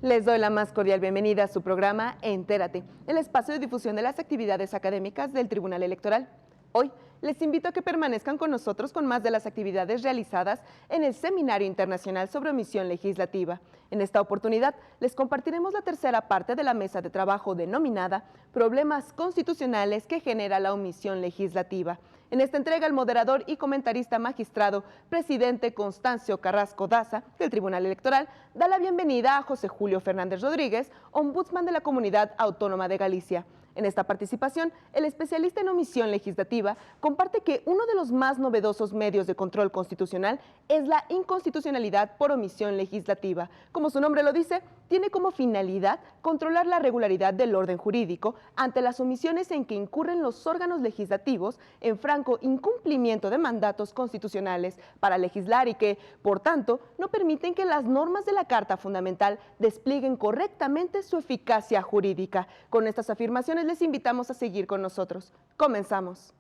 Les doy la más cordial bienvenida a su programa Entérate, el espacio de difusión de las actividades académicas del Tribunal Electoral. Hoy les invito a que permanezcan con nosotros con más de las actividades realizadas en el Seminario Internacional sobre Omisión Legislativa. En esta oportunidad les compartiremos la tercera parte de la mesa de trabajo denominada Problemas constitucionales que genera la omisión legislativa. En esta entrega, el moderador y comentarista magistrado presidente Constancio Carrasco Daza, del Tribunal Electoral, da la bienvenida a José Julio Fernández Rodríguez, ombudsman de la Comunidad Autónoma de Galicia. En esta participación, el especialista en omisión legislativa comparte que uno de los más novedosos medios de control constitucional es la inconstitucionalidad por omisión legislativa. Como su nombre lo dice, tiene como finalidad controlar la regularidad del orden jurídico ante las omisiones en que incurren los órganos legislativos en franco incumplimiento de mandatos constitucionales para legislar y que, por tanto, no permiten que las normas de la Carta Fundamental desplieguen correctamente su eficacia jurídica. Con estas afirmaciones les invitamos a seguir con nosotros. Comenzamos.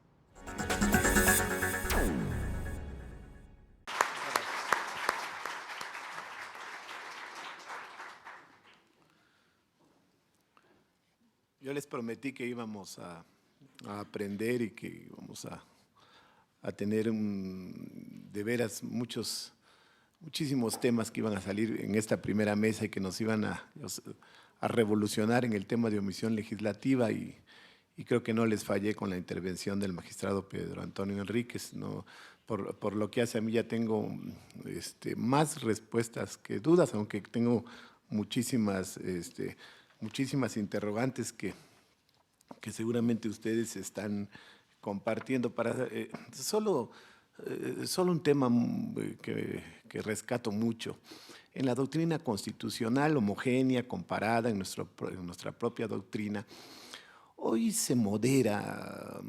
Yo les prometí que íbamos a aprender y que íbamos a tener de veras muchísimos temas que iban a salir en esta primera mesa y que nos iban a revolucionar en el tema de omisión legislativa y creo que no les fallé con la intervención del magistrado Pedro Antonio Enríquez. ¿No? Por lo que hace a mí ya tengo más respuestas que dudas, aunque tengo muchísimas interrogantes que seguramente ustedes están compartiendo. Solo un tema que rescato mucho. En la doctrina constitucional homogénea, comparada en nuestra propia doctrina, hoy se modera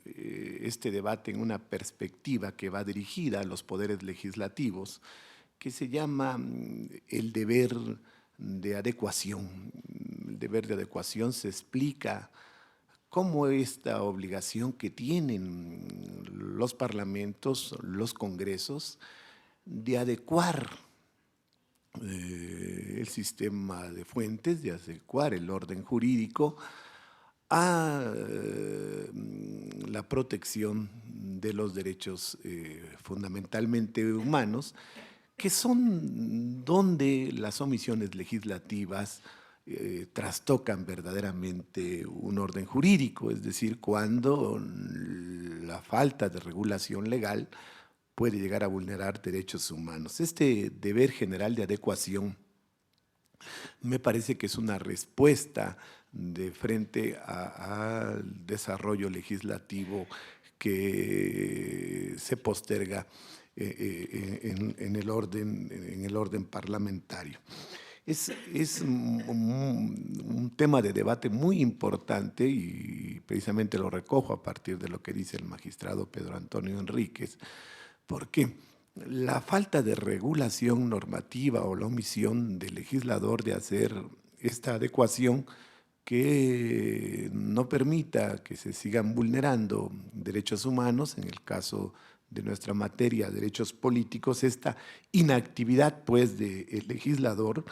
este debate en una perspectiva que va dirigida a los poderes legislativos, que se llama el deber de adecuación. El deber de adecuación se explica como esta obligación que tienen los parlamentos, los congresos, de adecuar el sistema de fuentes, de adecuar el orden jurídico a la protección de los derechos fundamentalmente humanos, que son donde las omisiones legislativas trastocan verdaderamente un orden jurídico, es decir, cuando la falta de regulación legal puede llegar a vulnerar derechos humanos. Este deber general de adecuación me parece que es una respuesta de frente al desarrollo legislativo que se posterga en el orden parlamentario. Es un tema de debate muy importante y precisamente lo recojo a partir de lo que dice el magistrado Pedro Antonio Enríquez, porque la falta de regulación normativa o la omisión del legislador de hacer esta adecuación que no permita que se sigan vulnerando derechos humanos, en el caso de nuestra materia, derechos políticos, esta inactividad pues del legislador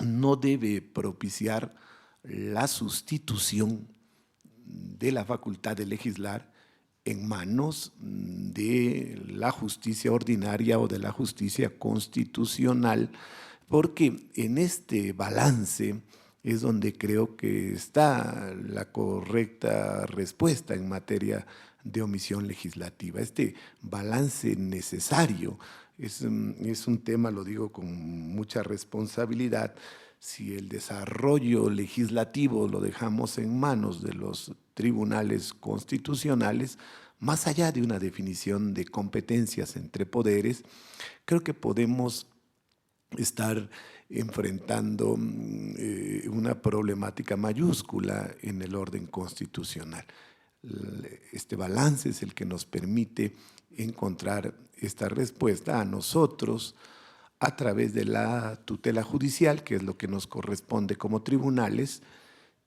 no debe propiciar la sustitución de la facultad de legislar en manos de la justicia ordinaria o de la justicia constitucional, porque en este balance es donde creo que está la correcta respuesta en materia de omisión legislativa. Este balance necesario es un tema, lo digo con mucha responsabilidad. Si el desarrollo legislativo lo dejamos en manos de los tribunales constitucionales, más allá de una definición de competencias entre poderes, creo que podemos estar enfrentando una problemática mayúscula en el orden constitucional. Este balance es el que nos permite encontrar esta respuesta a nosotros a través de la tutela judicial, que es lo que nos corresponde como tribunales,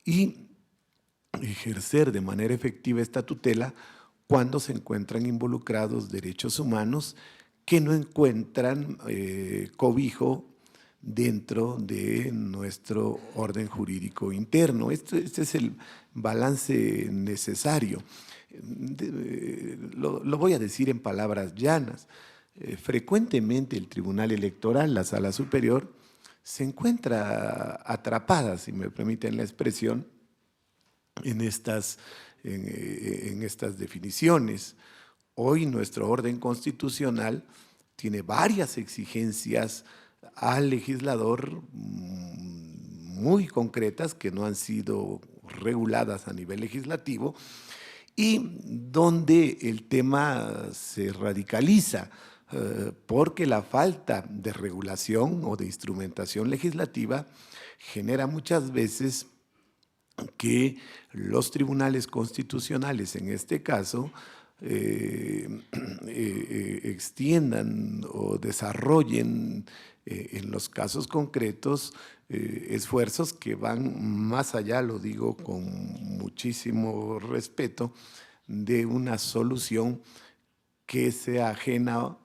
y ejercer de manera efectiva esta tutela cuando se encuentran involucrados derechos humanos que no encuentran cobijo dentro de nuestro orden jurídico interno. Este es el balance necesario. Lo voy a decir en palabras llanas. Frecuentemente el Tribunal Electoral, la Sala Superior, se encuentra atrapada, si me permiten la expresión, en estas definiciones. Hoy nuestro orden constitucional tiene varias exigencias al legislador muy concretas que no han sido reguladas a nivel legislativo y donde el tema se radicaliza porque la falta de regulación o de instrumentación legislativa genera muchas veces que los tribunales constitucionales, en este caso, extiendan o desarrollen en los casos concretos esfuerzos que van más allá, lo digo con muchísimo respeto, de una solución que sea ajena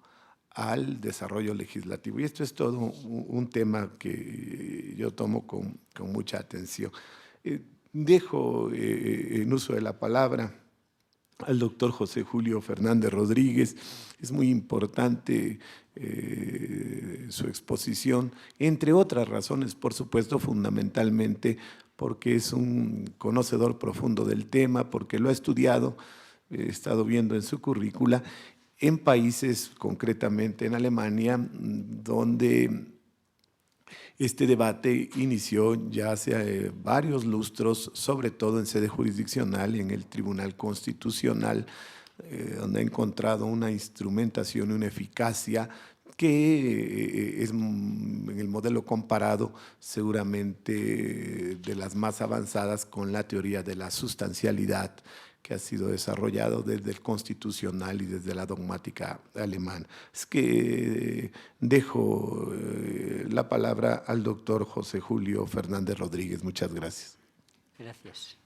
al desarrollo legislativo. Y esto es todo un tema que yo tomo con mucha atención. Dejo en uso de la palabra al doctor José Julio Fernández Rodríguez. Es muy importante su exposición, entre otras razones, por supuesto, fundamentalmente porque es un conocedor profundo del tema, porque lo ha estudiado, he estado viendo en su currícula, en países, concretamente en Alemania, donde este debate inició ya hace varios lustros, sobre todo en sede jurisdiccional, en el Tribunal Constitucional, donde ha encontrado una instrumentación y una eficacia que es, en el modelo comparado, seguramente de las más avanzadas con la teoría de la sustancialidad que ha sido desarrollado desde el constitucional y desde la dogmática alemana. Es que dejo la palabra al doctor José Julio Fernández Rodríguez. Muchas gracias. Gracias.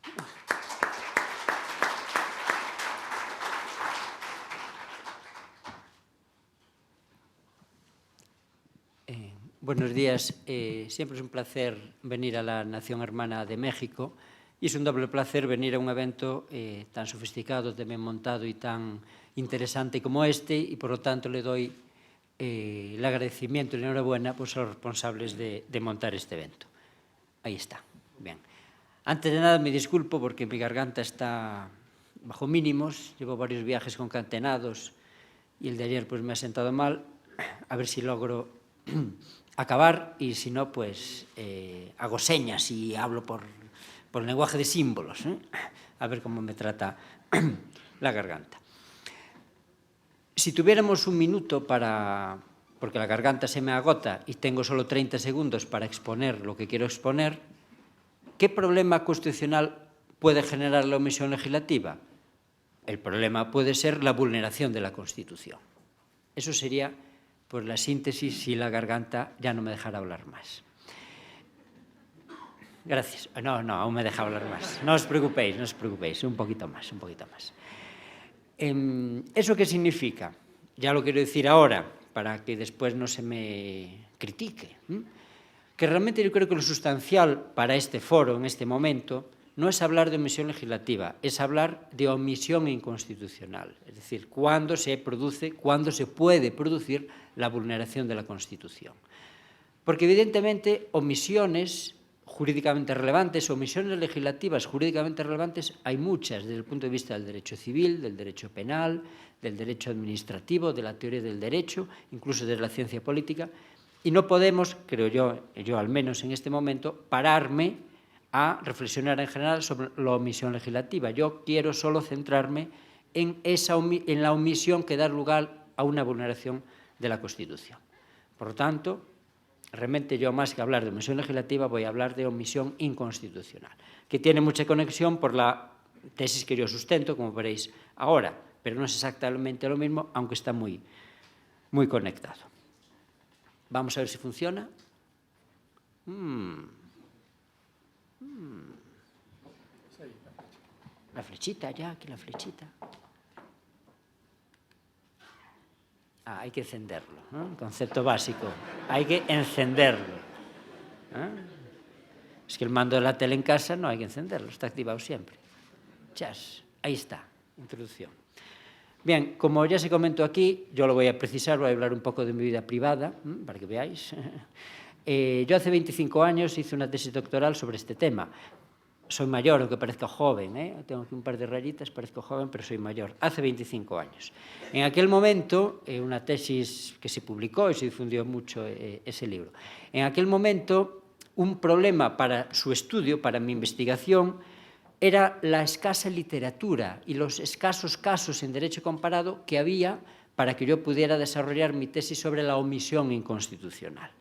Buenos días. Siempre es un placer venir a la Nación Hermana de México y es un doble placer venir a un evento tan sofisticado, también montado y tan interesante como este, y por lo tanto le doy el agradecimiento y la enhorabuena pues, a los responsables de montar este evento. Ahí está. Bien. Antes de nada me disculpo porque mi garganta está bajo mínimos, llevo varios viajes concatenados y el de ayer pues me ha sentado mal, a ver si logro acabar y si no pues hago señas y hablo por el lenguaje de símbolos, a ver cómo me trata la garganta. Si tuviéramos un minuto porque la garganta se me agota y tengo solo 30 segundos para exponer lo que quiero exponer, ¿qué problema constitucional puede generar la omisión legislativa? El problema puede ser la vulneración de la Constitución. Eso sería pues, la síntesis si la garganta ya no me dejara hablar más. Gracias. No, aún me deja hablar más. No os preocupéis, un poquito más. ¿Eso qué significa? Ya lo quiero decir ahora, para que después no se me critique. Que realmente yo creo que lo sustancial para este foro, en este momento, no es hablar de omisión legislativa, es hablar de omisión inconstitucional. Es decir, cuándo se puede producir la vulneración de la Constitución. Porque evidentemente omisiones jurídicamente relevantes, omisiones legislativas jurídicamente relevantes, hay muchas desde el punto de vista del derecho civil, del derecho penal, del derecho administrativo, de la teoría del derecho, incluso de la ciencia política, y no podemos, creo yo al menos en este momento, pararme a reflexionar en general sobre la omisión legislativa. Yo quiero solo centrarme en la omisión que da lugar a una vulneración de la Constitución. Por lo tanto, realmente yo más que hablar de omisión legislativa voy a hablar de omisión inconstitucional, que tiene mucha conexión por la tesis que yo sustento, como veréis ahora, pero no es exactamente lo mismo, aunque está muy conectado. Vamos a ver si funciona. La flechita, ya, aquí la flechita. Hay que encenderlo, ¿no? Concepto básico, hay que encenderlo. Es que el mando de la tele en casa no hay que encenderlo, está activado siempre. Chas, ahí está, introducción. Bien, como ya se comentó aquí, yo lo voy a precisar, voy a hablar un poco de mi vida privada, para que veáis. Yo hace 25 años hice una tesis doctoral sobre este tema. Soy mayor, aunque parezca joven, tengo aquí un par de rayitas, parezco joven, pero soy mayor. Hace 25 años. En aquel momento, una tesis que se publicó y se difundió mucho ese libro. En aquel momento, un problema para su estudio, para mi investigación, era la escasa literatura y los escasos casos en derecho comparado que había para que yo pudiera desarrollar mi tesis sobre la omisión inconstitucional.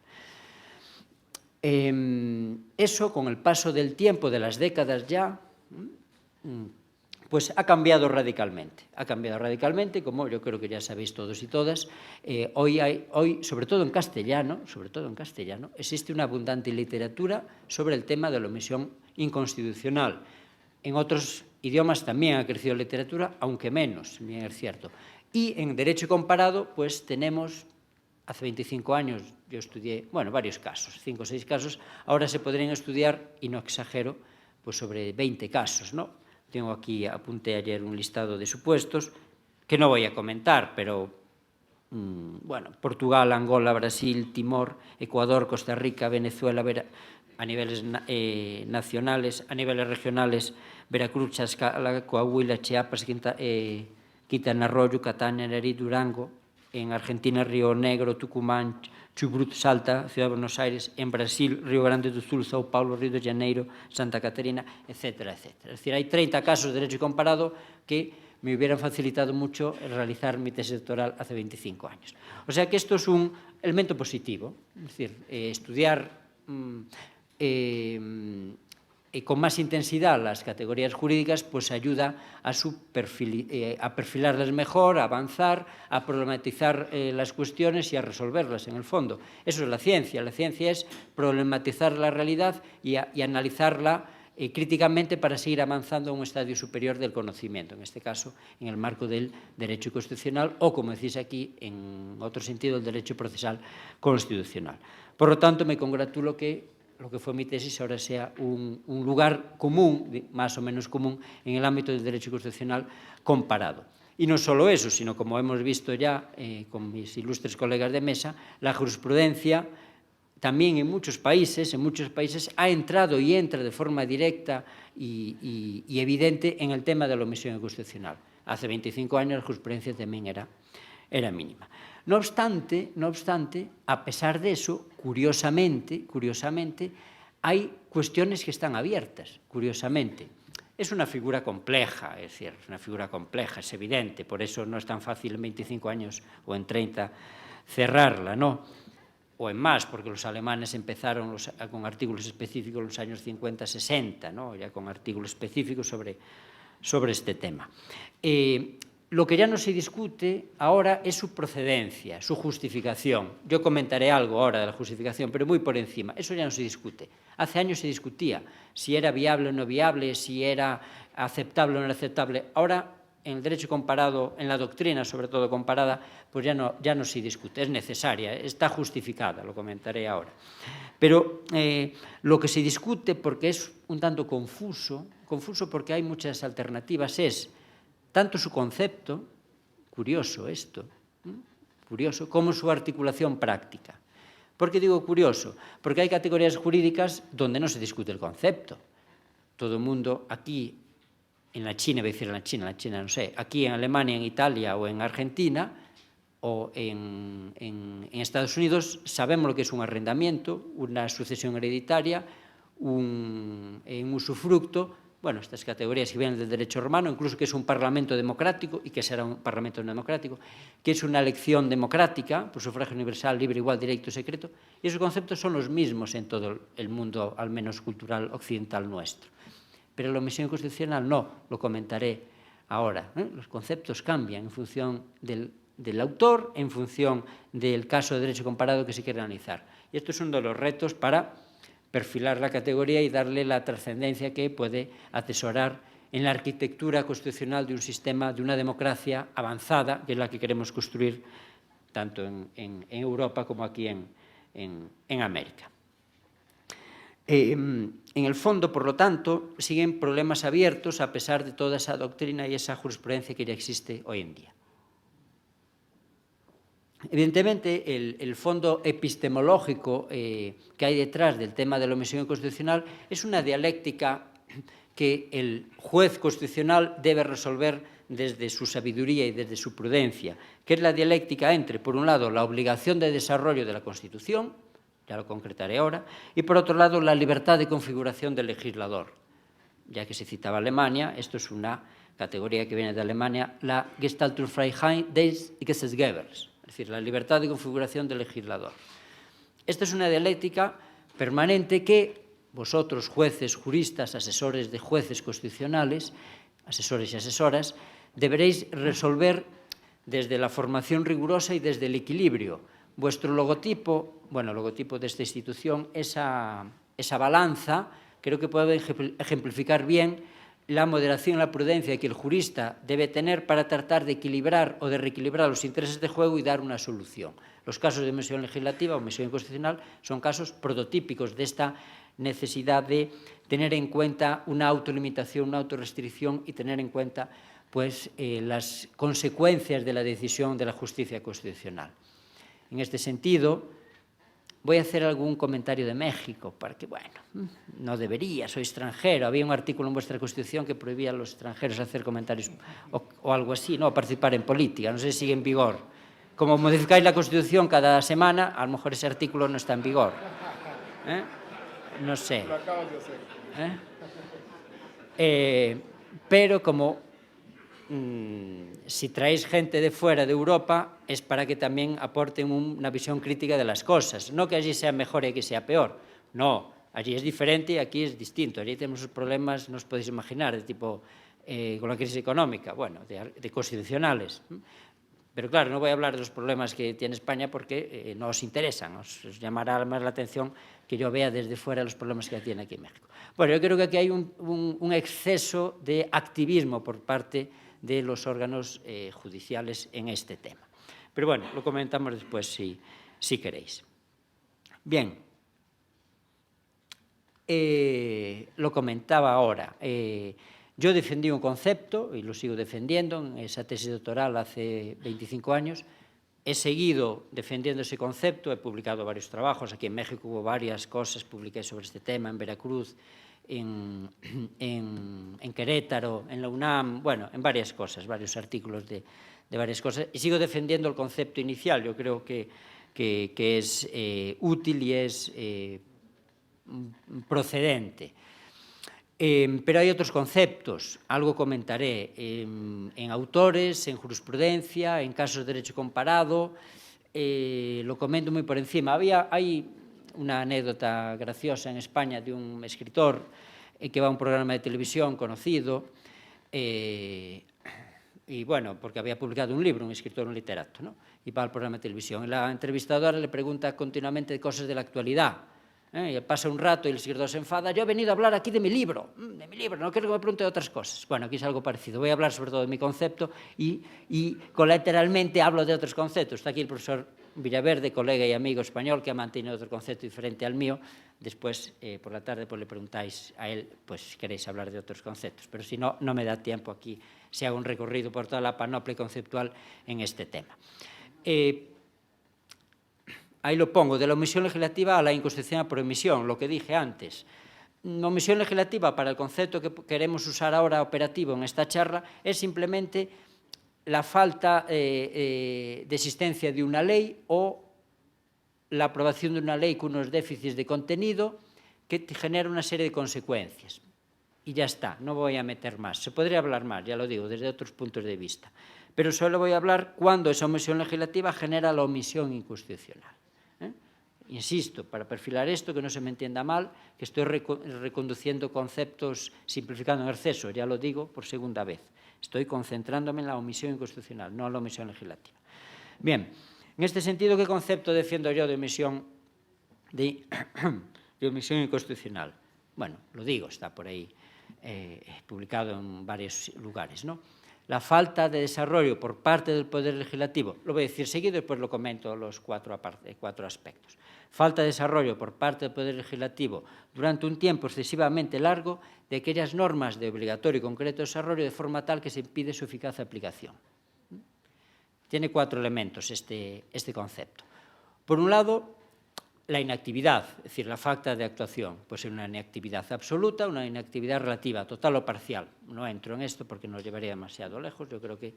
Eso, con el paso del tiempo, de las décadas ya, pues ha cambiado radicalmente. Ha cambiado radicalmente, como yo creo que ya sabéis todos y todas. Hoy, sobre todo en castellano, existe una abundante literatura sobre el tema de la omisión inconstitucional. En otros idiomas también ha crecido literatura, aunque menos, bien es cierto. Y en derecho comparado, pues tenemos, hace 25 años yo estudié, bueno, varios casos, 5 o 6 casos, ahora se podrían estudiar, y no exagero, pues sobre 20 casos, ¿no? Tengo aquí, apunté ayer un listado de supuestos, que no voy a comentar, pero, bueno, Portugal, Angola, Brasil, Timor, Ecuador, Costa Rica, Venezuela, a niveles nacionales, a niveles regionales, Veracruz, Tlaxcala, Coahuila, Chiapas, Quintana Roo, Yucatán, Nayarit, Durango, en Argentina, Río Negro, Tucumán, Chubut, Salta, Ciudad de Buenos Aires, en Brasil, Río Grande do Sul, São Paulo, Río de Janeiro, Santa Catarina, etcétera, etcétera. Es decir, hay 30 casos de derecho comparado que me hubieran facilitado mucho realizar mi tesis doctoral hace 25 años. O sea que esto es un elemento positivo, es decir, estudiar con más intensidad las categorías jurídicas, pues ayuda a perfilarlas mejor, a avanzar, a problematizar las cuestiones y a resolverlas en el fondo. Eso es la ciencia. La ciencia es problematizar la realidad y analizarla críticamente para seguir avanzando a un estadio superior del conocimiento, en este caso en el marco del derecho constitucional o, como decís aquí, en otro sentido, el derecho procesal constitucional. Por lo tanto, me congratulo que lo que fue mi tesis ahora sea un lugar común, más o menos común, en el ámbito del derecho constitucional comparado. Y no solo eso, sino, como hemos visto ya con mis ilustres colegas de mesa, la jurisprudencia también en muchos países ha entrado y entra de forma directa y evidente en el tema de la omisión inconstitucional. Hace 25 años la jurisprudencia también era mínima. No obstante, a pesar de eso, curiosamente, hay cuestiones que están abiertas, curiosamente. Es una figura compleja, es evidente, por eso no es tan fácil en 25 años o en 30 cerrarla, ¿no? O en más, porque los alemanes empezaron con artículos específicos en los años 50-60, ¿no? Ya con artículos específicos sobre este tema. Lo que ya no se discute ahora es su procedencia, su justificación. Yo comentaré algo ahora de la justificación, pero muy por encima. Eso ya no se discute. Hace años se discutía si era viable o no viable, si era aceptable o no aceptable. Ahora, en el derecho comparado, en la doctrina, sobre todo comparada, pues ya no se discute. Es necesaria, está justificada, lo comentaré ahora. Pero lo que se discute, porque es un tanto confuso porque hay muchas alternativas, es tanto su concepto, curioso esto, curioso, como su articulación práctica. ¿Por qué digo curioso? Porque hay categorías jurídicas donde no se discute el concepto. Todo el mundo aquí, en la China, voy a decir en la China no sé, aquí en Alemania, en Italia o en Argentina o en Estados Unidos, sabemos lo que es un arrendamiento, una sucesión hereditaria, un usufructo, bueno, estas categorías que vienen del derecho romano, incluso que es un parlamento democrático y que será un parlamento democrático, que es una elección democrática, por sufragio universal, libre, igual, directo, secreto, y esos conceptos son los mismos en todo el mundo, al menos cultural occidental nuestro. Pero la omisión constitucional no, lo comentaré ahora. Los conceptos cambian en función del autor, en función del caso de derecho comparado que se quiere analizar. Y esto es uno de los retos para perfilar la categoría y darle la trascendencia que puede atesorar en la arquitectura constitucional de un sistema, de una democracia avanzada, que es la que queremos construir tanto en Europa como aquí en América. En el fondo, por lo tanto, siguen problemas abiertos a pesar de toda esa doctrina y esa jurisprudencia que ya existe hoy en día. Evidentemente, el fondo epistemológico que hay detrás del tema de la omisión constitucional es una dialéctica que el juez constitucional debe resolver desde su sabiduría y desde su prudencia, que es la dialéctica entre, por un lado, la obligación de desarrollo de la Constitución, ya lo concretaré ahora, y por otro lado, la libertad de configuración del legislador. Ya que se citaba Alemania, esto es una categoría que viene de Alemania, la Gestaltungsfreiheit des Gesetzgebers, es decir, la libertad de configuración del legislador. Esta es una dialéctica permanente que vosotros, jueces, juristas, asesores de jueces constitucionales, asesores y asesoras, deberéis resolver desde la formación rigurosa y desde el equilibrio. Vuestro logotipo, bueno, el logotipo de esta institución, esa balanza, creo que puede ejemplificar bien la moderación y la prudencia que el jurista debe tener para tratar de equilibrar o de reequilibrar los intereses de juego y dar una solución. Los casos de omisión legislativa o omisión constitucional son casos prototípicos de esta necesidad de tener en cuenta una autolimitación, una autorrestricción y tener en cuenta pues, las consecuencias de la decisión de la justicia constitucional. En este sentido, voy a hacer algún comentario de México, porque, bueno, no debería, soy extranjero. Había un artículo en vuestra Constitución que prohibía a los extranjeros hacer comentarios o algo así, ¿no? Participar en política, no sé si sigue en vigor. Como modificáis la Constitución cada semana, a lo mejor ese artículo no está en vigor. No sé. Lo acabas de hacer. Pero como si traéis gente de fuera de Europa es para que también aporten una visión crítica de las cosas, no que allí sea mejor y aquí sea peor, no, allí es diferente y aquí es distinto, allí tenemos problemas, no os podéis imaginar, de tipo con la crisis económica, bueno, de constitucionales, pero claro, no voy a hablar de los problemas que tiene España porque no os interesan, os llamará más la atención que yo vea desde fuera los problemas que tiene aquí en México. Bueno, yo creo que aquí hay un exceso de activismo por parte de los órganos judiciales en este tema. Pero bueno, lo comentamos después si queréis. Bien, lo comentaba ahora. Yo defendí un concepto, y lo sigo defendiendo, en esa tesis doctoral hace 25 años. He seguido defendiendo ese concepto, he publicado varios trabajos. Aquí en México hubo varias cosas, publiqué sobre este tema, en Veracruz, en Querétaro, en la UNAM, bueno, en varias cosas, varios artículos de varias cosas, y sigo defendiendo el concepto inicial. Yo creo que es útil y es procedente. Pero hay otros conceptos, algo comentaré, en autores, en jurisprudencia, en casos de derecho comparado, lo comento muy por encima. Hay una anécdota graciosa en España de un escritor que va a un programa de televisión conocido, y bueno, porque había publicado un libro, un escritor, un literato, ¿no? Y va al programa de televisión. Y la entrevistadora le pregunta continuamente de cosas de la actualidad. Y pasa un rato y el escritor se enfada. Yo he venido a hablar aquí de mi libro, no quiero que me pregunte de otras cosas. Bueno, aquí es algo parecido. Voy a hablar sobre todo de mi concepto y colateralmente hablo de otros conceptos. Está aquí el profesor Villaverde, colega y amigo español, que ha mantenido otro concepto diferente al mío. Después, por la tarde, pues le preguntáis a él pues, si queréis hablar de otros conceptos. Pero si no, no me da tiempo aquí. Se haga un recorrido por toda la panoplia conceptual en este tema. Ahí lo pongo, de la omisión legislativa a la inconstitucionalidad por omisión, lo que dije antes. La omisión legislativa, para el concepto que queremos usar ahora operativo en esta charla, es simplemente la falta de existencia de una ley o la aprobación de una ley con unos déficits de contenido que genera una serie de consecuencias. y ya está, no voy a meter más. Se podría hablar más, ya lo digo, desde otros puntos de vista. Pero solo voy a hablar cuando esa omisión legislativa genera la omisión inconstitucional. Insisto, para perfilar esto, que no se me entienda mal, que estoy reconduciendo conceptos, simplificando en exceso, ya lo digo por segunda vez. Estoy concentrándome en la omisión inconstitucional, no en la omisión legislativa. Bien, en este sentido, ¿qué concepto defiendo yo de omisión inconstitucional? Bueno, lo digo, está por ahí publicado en varios lugares, ¿no? La falta de desarrollo por parte del Poder Legislativo, lo voy a decir seguido y después lo comento los cuatro aspectos. Falta de desarrollo por parte del Poder Legislativo durante un tiempo excesivamente largo de aquellas normas de obligatorio y concreto desarrollo de forma tal que se impide su eficaz aplicación. Tiene 4 elementos este concepto. Por un lado, la inactividad, es decir, la falta de actuación. Puede ser una inactividad absoluta, una inactividad relativa, total o parcial. No entro en esto porque nos llevaría demasiado lejos, yo creo que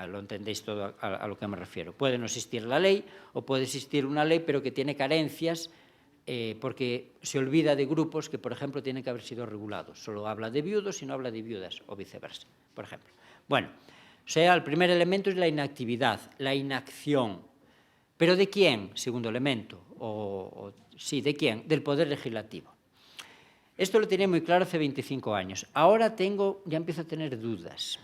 lo entendéis todo a lo que me refiero. Puede no existir la ley o puede existir una ley pero que tiene carencias porque se olvida de grupos que, por ejemplo, tienen que haber sido regulados. Solo habla de viudos y no habla de viudas o viceversa, por ejemplo. Bueno, o sea, el primer elemento es la inactividad, la inacción. ¿Pero de quién? Segundo elemento. Sí, ¿de quién? Del Poder Legislativo. Esto lo tenía muy claro hace 25 años. Ahora ya empiezo a tener dudas,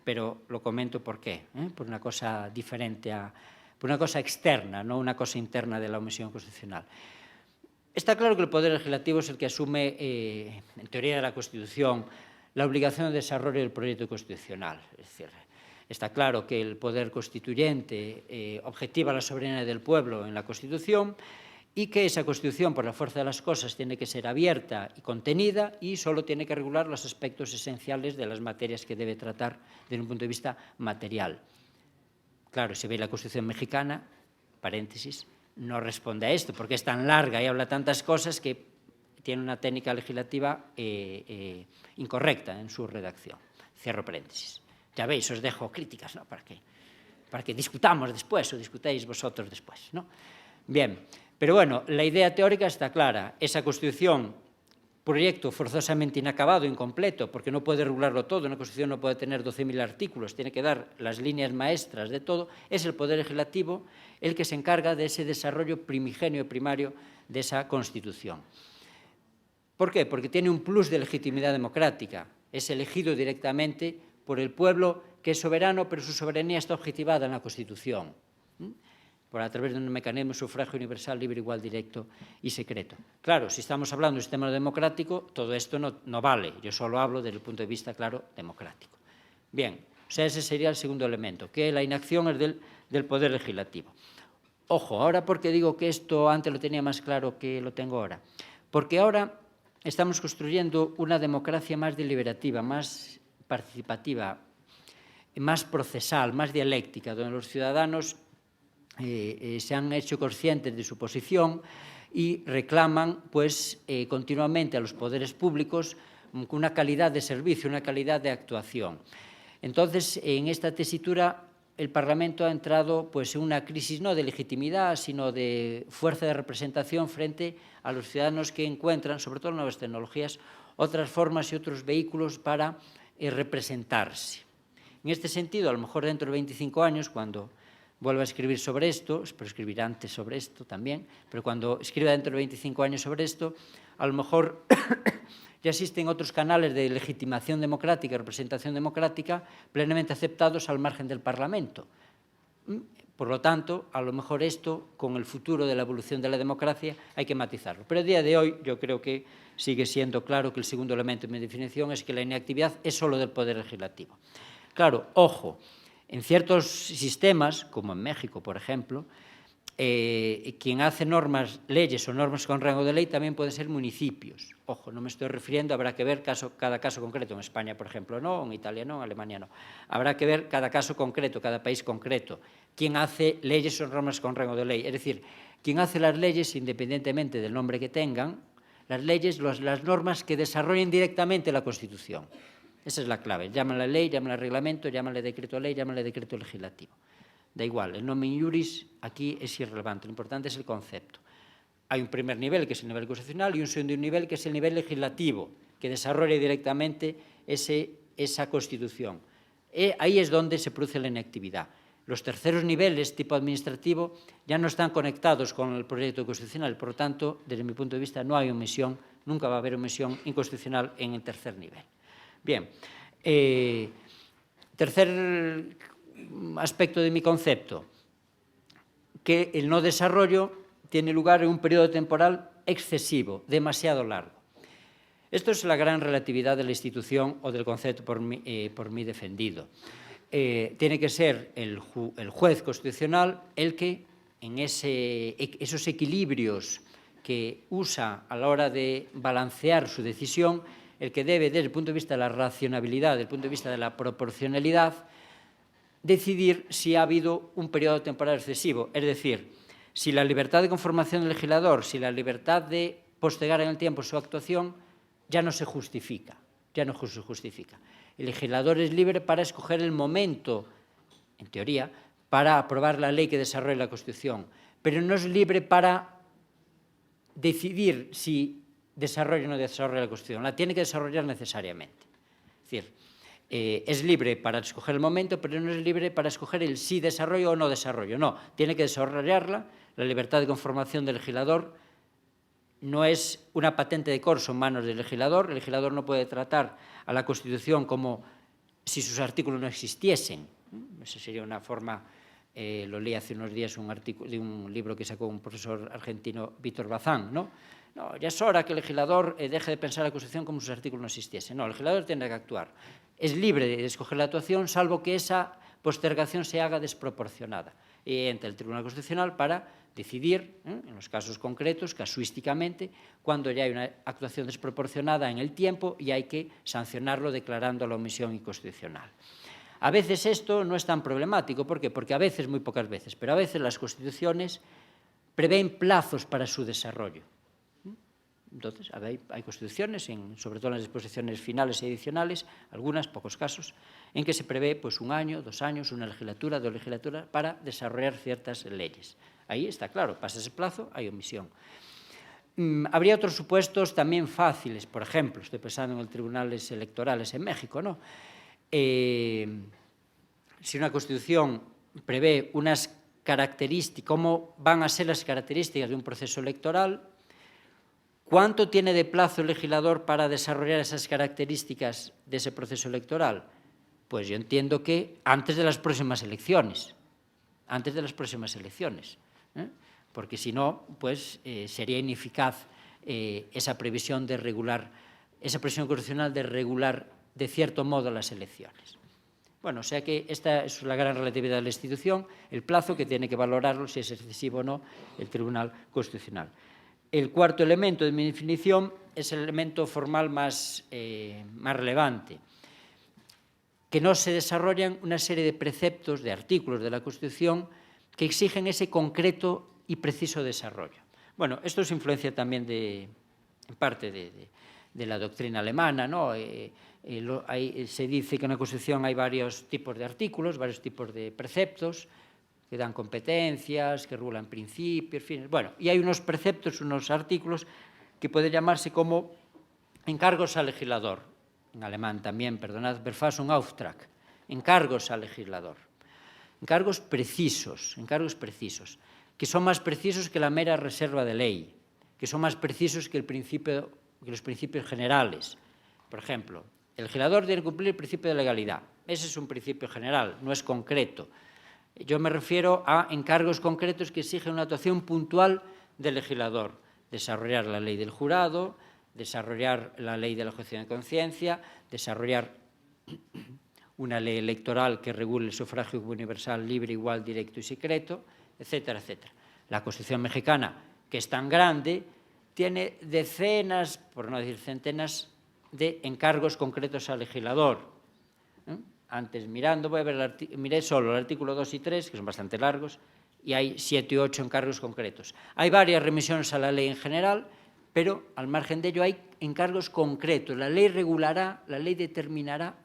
pero lo comento por qué. Por una cosa diferente, por una cosa externa, no una cosa interna de la omisión constitucional. Está claro que el Poder Legislativo es el que asume, en teoría de la Constitución, la obligación de desarrollo del proyecto constitucional. Es decir, está claro que el Poder Constituyente objetiva la soberanía del pueblo en la Constitución y que esa Constitución, por la fuerza de las cosas, tiene que ser abierta y contenida y solo tiene que regular los aspectos esenciales de las materias que debe tratar desde un punto de vista material. Claro, si ve la Constitución mexicana, paréntesis, no responde a esto, porque es tan larga y habla tantas cosas que tiene una técnica legislativa incorrecta en su redacción. Cierro paréntesis. Ya veis, os dejo críticas, ¿no? Para que discutamos después o discutáis vosotros después, ¿no? Bien, pero bueno, la idea teórica está clara. Esa Constitución, proyecto forzosamente inacabado, incompleto, porque no puede regularlo todo, una Constitución no puede tener 12.000 artículos, tiene que dar las líneas maestras de todo, es el Poder Legislativo el que se encarga de ese desarrollo primigenio y primario de esa Constitución. ¿Por qué? Porque tiene un plus de legitimidad democrática, es elegido directamente por el pueblo que es soberano, pero su soberanía está objetivada en la Constitución, a través de un mecanismo de sufragio universal, libre, igual, directo y secreto. Claro, si estamos hablando de un sistema democrático, todo esto no vale. Yo solo hablo desde el punto de vista, claro, democrático. Bien, o sea, ese sería el segundo elemento, que la inacción es del Poder Legislativo. Ojo, ahora porque digo que esto antes lo tenía más claro que lo tengo ahora. Porque ahora estamos construyendo una democracia más deliberativa, más participativa, más procesal, más dialéctica, donde los ciudadanos se han hecho conscientes de su posición y reclaman continuamente a los poderes públicos una calidad de servicio, una calidad de actuación. Entonces, en esta tesitura, el Parlamento ha entrado en una crisis no de legitimidad, sino de fuerza de representación frente a los ciudadanos que encuentran, sobre todo en nuevas tecnologías, otras formas y otros vehículos para representarse. En este sentido, a lo mejor dentro de 25 años, cuando vuelvo a escribir sobre esto, espero escribir antes sobre esto también, pero cuando escriba dentro de 25 años sobre esto, a lo mejor ya existen otros canales de legitimación democrática y representación democrática plenamente aceptados al margen del Parlamento. Por lo tanto, a lo mejor esto, con el futuro de la evolución de la democracia, hay que matizarlo. Pero a día de hoy yo creo que sigue siendo claro que el segundo elemento de mi definición es que la inactividad es solo del Poder Legislativo. Claro, ojo, en ciertos sistemas, como en México, por ejemplo, quien hace leyes o normas con rango de ley también pueden ser municipios. Ojo, no me estoy refiriendo, habrá que ver cada caso concreto. En España, por ejemplo, no, en Italia no, en Alemania no. Habrá que ver cada caso concreto, cada país concreto. Quien hace leyes o normas con rango de ley. Es decir, quien hace las leyes, independientemente del nombre que tengan, las leyes, las normas que desarrollen directamente la Constitución. Esa es la clave. Llámala ley, llámala reglamento, llámala decreto ley, llámala decreto legislativo. Da igual, el nomen iuris aquí es irrelevante, lo importante es el concepto. Hay un primer nivel, que es el nivel constitucional, y un segundo nivel, que es el nivel legislativo. que desarrolle directamente esa Constitución. Ahí es donde se produce la inactividad. Los terceros niveles, tipo administrativo, ya no están conectados con el proyecto constitucional. Por lo tanto, desde mi punto de vista, no hay omisión, nunca va a haber omisión inconstitucional en el tercer nivel. Bien, tercer aspecto de mi concepto, que el no desarrollo tiene lugar en un periodo temporal excesivo, demasiado largo. Esto es la gran relatividad de la institución o del concepto por mí defendido. Tiene que ser el juez constitucional el que, en esos equilibrios que usa a la hora de balancear su decisión, el que debe, desde el punto de vista de la racionalidad, desde el punto de vista de la proporcionalidad, decidir si ha habido un periodo temporal excesivo. Es decir, si la libertad de conformación del legislador, si la libertad de postergar en el tiempo su actuación, ya no se justifica, ya no se justifica. El legislador es libre para escoger el momento, en teoría, para aprobar la ley que desarrolle la Constitución, pero no es libre para decidir si desarrolla o no desarrolla la Constitución. La tiene que desarrollar necesariamente. Es decir, es libre para escoger el momento, pero no es libre para escoger el sí desarrollo o no desarrollo. No, tiene que desarrollarla. La libertad de conformación del legislador no es una patente de corso en manos del legislador. El legislador no puede tratar a la Constitución como si sus artículos no existiesen. Esa sería una forma, lo leí hace unos días un artículo de un libro que sacó un profesor argentino, Víctor Bazán, ¿no? No, ya es hora que el legislador deje de pensar la Constitución como si sus artículos no existiesen. No, el legislador tiene que actuar. Es libre de escoger la actuación, salvo que esa postergación se haga desproporcionada. Y entra el Tribunal Constitucional para decidir, en los casos concretos, casuísticamente, cuando ya hay una actuación desproporcionada en el tiempo y hay que sancionarlo declarando la omisión inconstitucional. A veces esto no es tan problemático. ¿Por qué? Porque a veces, muy pocas veces, pero a veces las constituciones prevén plazos para su desarrollo. Entonces, hay constituciones, sobre todo en las disposiciones finales y adicionales, algunas, pocos casos, en que se prevé pues, 1 año, 2 años, una legislatura, 2 legislaturas, para desarrollar ciertas leyes. Ahí está claro, pasa ese plazo, hay omisión. Habría otros supuestos también fáciles, por ejemplo, estoy pensando en los tribunales electorales en México, ¿no? Si una Constitución prevé unas características, cómo van a ser las características de un proceso electoral, ¿cuánto tiene de plazo el legislador para desarrollar esas características de ese proceso electoral? Pues yo entiendo que antes de las próximas elecciones, porque si no, pues sería ineficaz esa previsión de regular, esa previsión constitucional de regular de cierto modo las elecciones. Bueno, o sea que esta es la gran relatividad de la institución, el plazo que tiene que valorarlo, si es excesivo o no, el Tribunal Constitucional. El cuarto elemento de mi definición es el elemento formal más relevante, que no se desarrollan una serie de preceptos, de artículos de la Constitución que exigen ese concreto y preciso desarrollo. Bueno, esto es influencia también en parte de la doctrina alemana, ¿no? Se dice que en la Constitución hay varios tipos de artículos, varios tipos de preceptos, que dan competencias, que regulan principios, fines. Bueno, y hay unos preceptos, unos artículos que pueden llamarse como encargos al legislador. En alemán también, perdonad, Verfassungsauftrag, encargos al legislador. Encargos precisos, que son más precisos que la mera reserva de ley, que son más precisos que los principios generales. Por ejemplo, el legislador debe cumplir el principio de legalidad. Ese es un principio general, no es concreto. Yo me refiero a encargos concretos que exigen una actuación puntual del legislador. Desarrollar la ley del jurado, desarrollar la ley de la objeción de conciencia, desarrollar una ley electoral que regule el sufragio universal, libre, igual, directo y secreto, etcétera, etcétera. La Constitución mexicana, que es tan grande, tiene decenas, por no decir centenas, de encargos concretos al legislador. Antes, mirando, miré solo el artículo 2 y 3, que son bastante largos, y hay 7 y 8 encargos concretos. Hay varias remisiones a la ley en general, pero al margen de ello hay encargos concretos. La ley regulará, la ley determinará,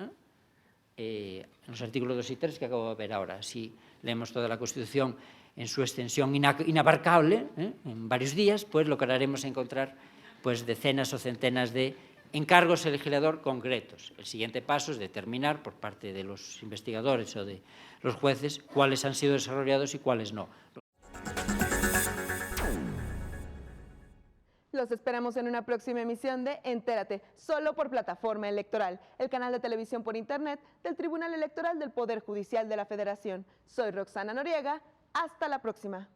en los artículos 2 y 3 que acabo de ver ahora. Si leemos toda la Constitución en su extensión inabarcable, en varios días, pues lograremos encontrar pues, decenas o centenas de encargos al legislador concretos. El siguiente paso es determinar por parte de los investigadores o de los jueces cuáles han sido desarrollados y cuáles no. Los esperamos en una próxima emisión de Entérate, solo por Plataforma Electoral, el canal de televisión por Internet del Tribunal Electoral del Poder Judicial de la Federación. Soy Roxana Noriega, hasta la próxima.